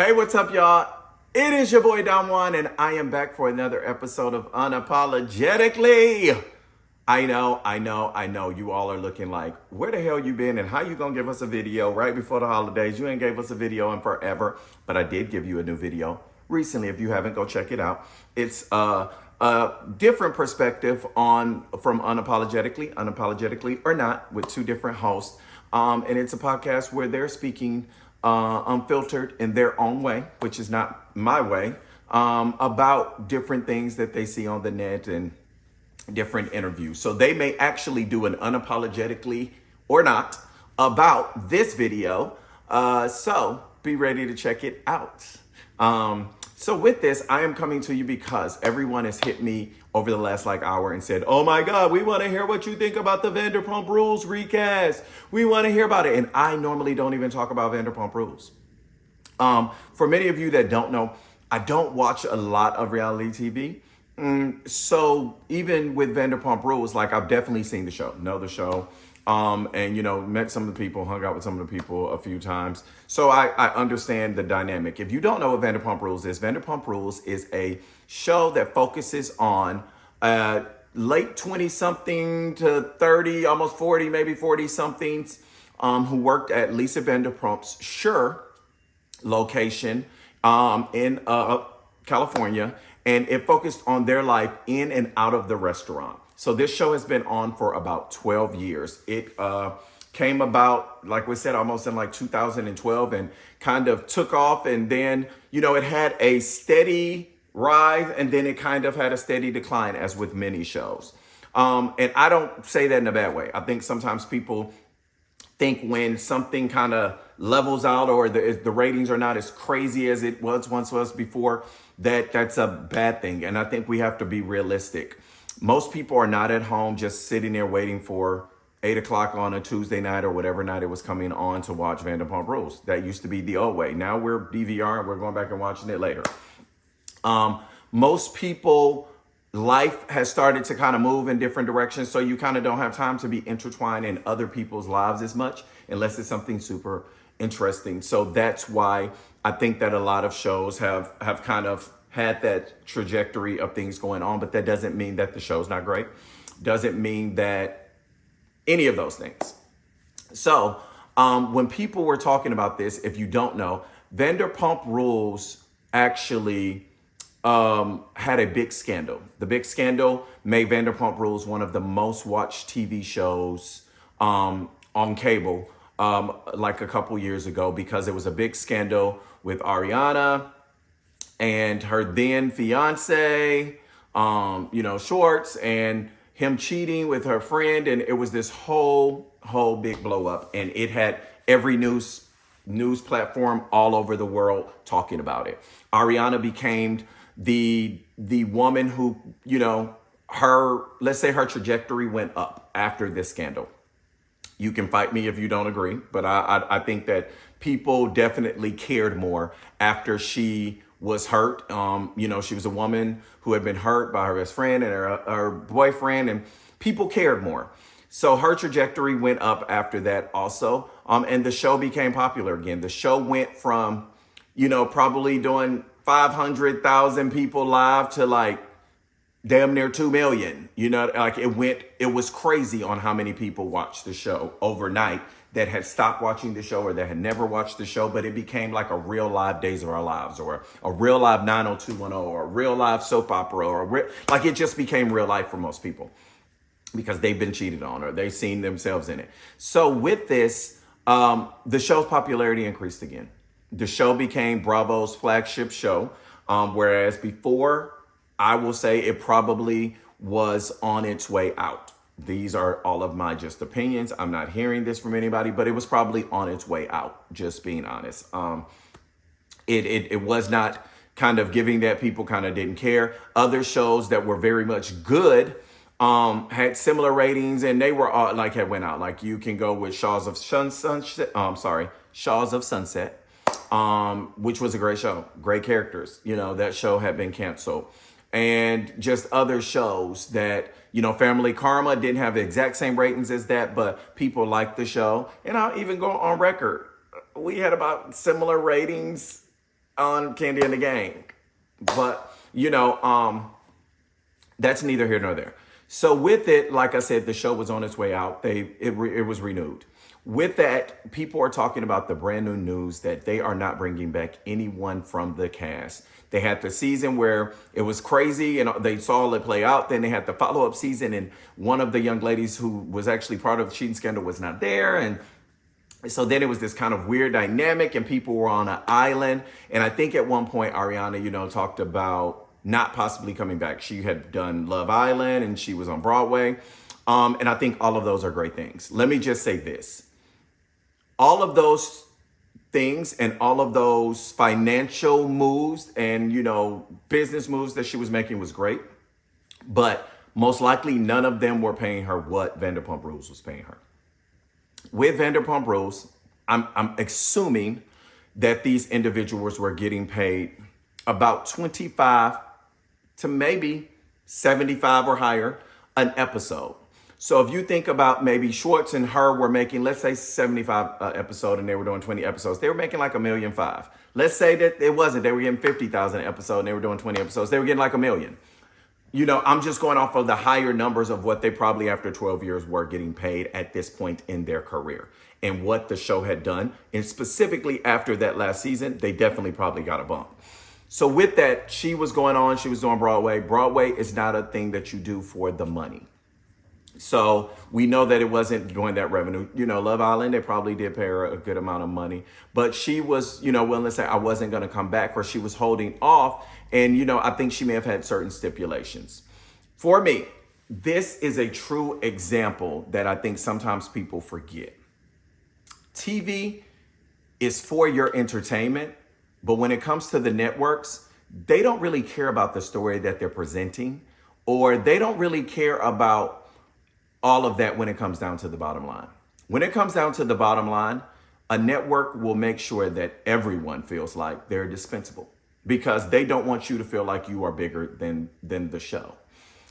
Hey, what's up, y'all? It is your boy Don Juan, and I am back for another episode of Unapologetically. I know. You all are looking like, where the hell you been and how you gonna give us a video right before the holidays? You ain't gave us a video in forever, but I did give you a new video recently. If you haven't, go check it out. It's a different perspective from Unapologetically or not, with two different hosts. And it's a podcast where they're speaking unfiltered in their own way, which is not my way, about different things that they see on the net and different interviews. So they may actually do an unapologetically or not about this video. So be ready to check it out. So with this, I am coming to you because everyone has hit me over the last hour and said, oh my God, we want to hear what you think about the Vanderpump Rules recast. We want to hear about it. And I normally don't even talk about Vanderpump Rules. For many of you that don't know, I don't watch a lot of reality TV. So even with Vanderpump Rules, I've definitely seen the show, know the show. And, met some of the people, hung out with some of the people a few times. So I understand the dynamic. If you don't know what Vanderpump Rules is a show that focuses on late 20-something to 30, almost 40, maybe 40-somethings who worked at Lisa Vanderpump's location in California. And it focused on their life in and out of the restaurant. So this show has been on for about 12 years. It came about, like we said, almost in 2012 and kind of took off. And then, it had a steady rise and then it kind of had a steady decline, as with many shows. And I don't say that in a bad way. I think sometimes people think when something kind of levels out or the ratings are not as crazy as it once was before, that's a bad thing. And I think we have to be realistic. Most people are not at home just sitting there waiting for 8 o'clock on a Tuesday night or whatever night it was coming on to watch Vanderpump Rules. That used to be the old way. Now we're DVR and we're going back and watching it later. Most people, life has started to kind of move in different directions. So you kind of don't have time to be intertwined in other people's lives as much, unless it's something super interesting. So that's why I think that a lot of shows have kind of had that trajectory of things going on, but that doesn't mean that the show's not great. Doesn't mean that any of those things. So when people were talking about this, if you don't know, Vanderpump Rules actually had a big scandal. The big scandal made Vanderpump Rules one of the most watched TV shows on cable a couple years ago, because it was a big scandal with Ariana and her then fiance, Schwartz, and him cheating with her friend. And it was this whole big blow up. And it had every news platform all over the world talking about it. Ariana became the woman who, let's say her trajectory went up after this scandal. You can fight me if you don't agree, but I think that people definitely cared more after she was hurt. She was a woman who had been hurt by her best friend and her boyfriend, and people cared more. So her trajectory went up after that also. And the show became popular again. The show went from, probably doing 500,000 people live to damn near 2 million. It was crazy on how many people watched the show overnight that had stopped watching the show or that had never watched the show, but it became like a real live Days of Our Lives or a real live 90210 or a real live soap opera it just became real life for most people because they've been cheated on or they've seen themselves in it. So with this, the show's popularity increased again. The show became Bravo's flagship show, whereas before, I will say it probably was on its way out. These are all of my just opinions. I'm not hearing this from anybody, but it was probably on its way out, just being honest. It was not kind of giving that people kind of didn't care. Other shows that were very much good had similar ratings, and they were all had went out. You can go with Shaws of Sunset, which was a great show, great characters. That show had been canceled. And just other shows that, Family Karma didn't have the exact same ratings as that, but people liked the show. And I'll even go on record. We had about similar ratings on Candy and the Gang. But, that's neither here nor there. So with it, like I said, the show was on its way out. It was renewed. With that, people are talking about the brand new news that they are not bringing back anyone from the cast. They had the season where it was crazy and they saw it play out. Then they had the follow-up season and one of the young ladies who was actually part of the cheating scandal was not there. And so then it was this kind of weird dynamic and people were on an island. And I think at one point, Ariana, talked about not possibly coming back. She had done Love Island and she was on Broadway. And I think all of those are great things. Let me just say this. All of those things and all of those financial moves and, business moves that she was making was great. But most likely none of them were paying her what Vanderpump Rules was paying her. With Vanderpump Rules, I'm assuming that these individuals were getting paid about 25 to maybe 75 or higher an episode. So if you think about maybe Schwartz and her were making, let's say 75 episode and they were doing 20 episodes, they were making like $1.5 million. Let's say that it wasn't, they were getting 50,000 an episode and they were doing 20 episodes, they were getting like $1 million. I'm just going off of the higher numbers of what they probably after 12 years were getting paid at this point in their career and what the show had done. And specifically after that last season, they definitely probably got a bump. So with that, she was going on, she was doing Broadway. Broadway is not a thing that you do for the money. So we know that it wasn't doing that revenue. Love Island, they probably did pay her a good amount of money. But she was, willing to say I wasn't going to come back or she was holding off. And, I think she may have had certain stipulations. For me, this is a true example that I think sometimes people forget. TV is for your entertainment. But when it comes to the networks, they don't really care about the story that they're presenting, or they don't really care about all of that when it comes down to the bottom line. When it comes down to the bottom line, a network will make sure that everyone feels like they're dispensable because they don't want you to feel like you are bigger than the show.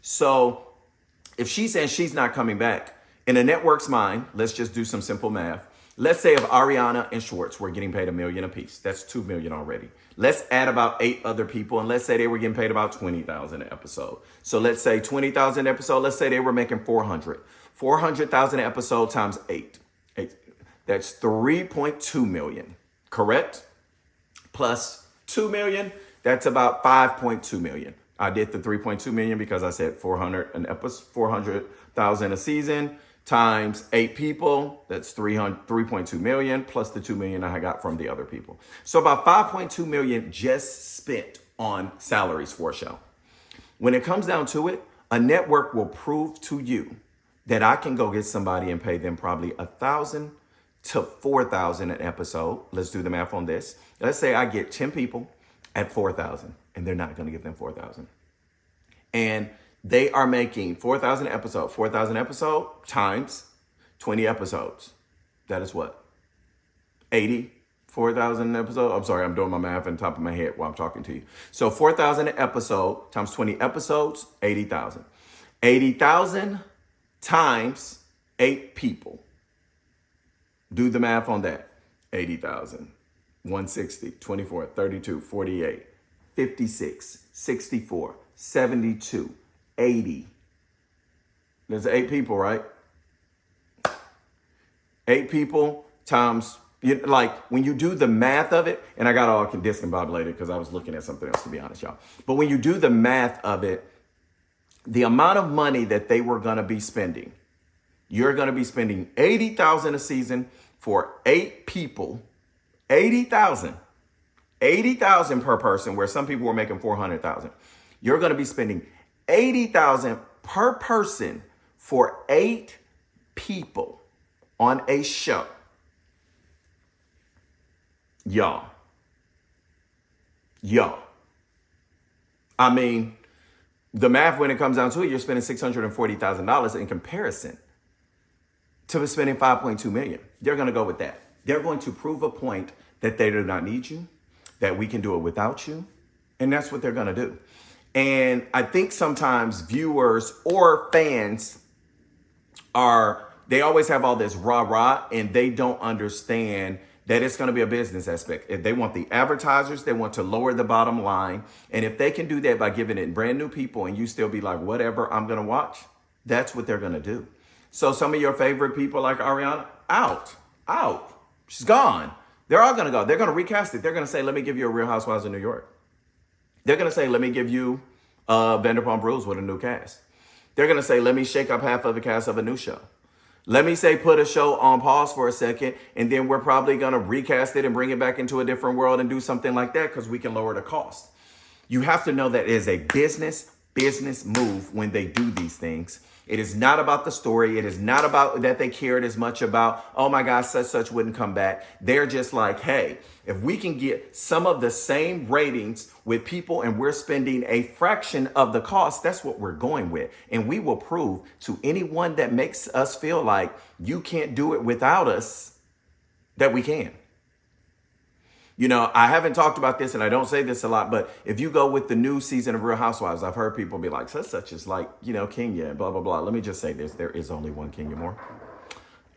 So if she's saying she's not coming back, in a network's mind, let's just do some simple math. Let's say if Ariana and Schwartz were getting paid $1 million apiece, that's $2 million already. Let's add about 8 other people, and let's say they were getting paid about $20,000 an episode. So let's say $20,000 an episode. Let's say they were making $400,000 an episode times 8. That's $3.2 million, correct? Plus $2 million, that's about $5.2 million. I did the $3.2 million because I said $400,000 a season. Times 8 people, that's 3.2 million plus the 2 million I got from the other people. So about 5.2 million just spent on salaries for a show. When it comes down to it, a network will prove to you that I can go get somebody and pay them probably $1,000 to $4,000 an episode. Let's do the math on this. Let's say I get 10 people at $4,000 and they're not going to give them $4,000. And they are making $4,000 episode times 20 episodes. That is what? 4,000 episode. I'm sorry, I'm doing my math on top of my head while I'm talking to you. So 4,000 an episode times 20 episodes, 80,000. 80,000 times 8 people. Do the math on that. 80,000. 160, 24, 32, 48, 56, 64, 72, 80. There's 8 people, right? 8 people times, like when you do the math of it, and I got all discombobulated because I was looking at something else, to be honest, y'all. But when you do the math of it, the amount of money that they were going to be spending, you're going to be spending $80,000 a season for 8 people, 80,000 per person, where some people were making 400,000. You're going to be spending 80,000 per person for 8 people on a show. Y'all. I mean, the math when it comes down to it, you're spending $640,000 in comparison to spending $5.2 million. They're going to go with that. They're going to prove a point that they do not need you, that we can do it without you. And that's what they're going to do. And I think sometimes viewers or fans they always have all this rah-rah and they don't understand that it's going to be a business aspect. If they want the advertisers, they want to lower the bottom line. And if they can do that by giving it brand new people and you still be like, whatever, I'm going to watch, that's what they're going to do. So some of your favorite people like Ariana, out. She's gone. They're all going to go. They're going to recast it. They're going to say, let me give you a Real Housewives of New York. They're going to say, let me give you Vanderpump Rules with a new cast. They're going to say, let me shake up half of the cast of a new show. Let me say, put a show on pause for a second, and then we're probably going to recast it and bring it back into a different world and do something like that because we can lower the cost. You have to know that it is a business move when they do these things. It is not about the story. It is not about that they cared as much about, oh my gosh, such wouldn't come back. They're just like, hey, if we can get some of the same ratings with people and we're spending a fraction of the cost, that's what we're going with. And we will prove to anyone that makes us feel like you can't do it without us that we can. You know, I haven't talked about this and I don't say this a lot, but if you go with the new season of Real Housewives, I've heard people be like, such is like, you know, Kenya and blah, blah, blah. Let me just say this. There is only one Kenya Moore.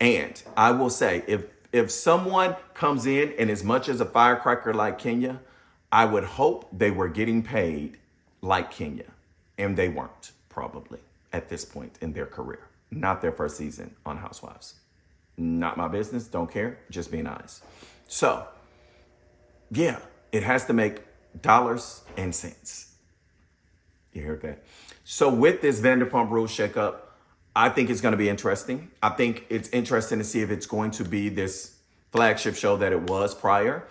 And I will say, if someone comes in and as much as a firecracker like Kenya, I would hope they were getting paid like Kenya. And they weren't, probably, at this point in their career. Not their first season on Housewives. Not my business. Don't care. Just being honest. So, yeah, it has to make dollars and cents. You heard that? So with this Vanderpump Rules shakeup, I think it's going to be interesting. I think it's interesting to see if it's going to be this flagship show that it was prior,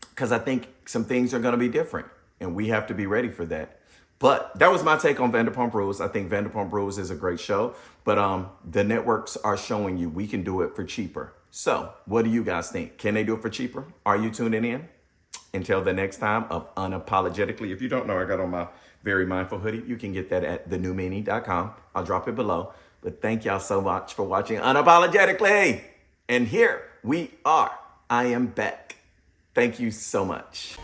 because I think some things are going to be different and we have to be ready for that. But that was my take on Vanderpump Rules. I think Vanderpump Rules is a great show, but the networks are showing you we can do it for cheaper. So what do you guys think? Can they do it for cheaper? Are you tuning in? Until the next time of Unapologetically. If you don't know, I got on my Very Mindful hoodie. You can get that at thenewmeaning.com. I'll drop it below. But thank y'all so much for watching Unapologetically. And here we are. I am back. Thank you so much.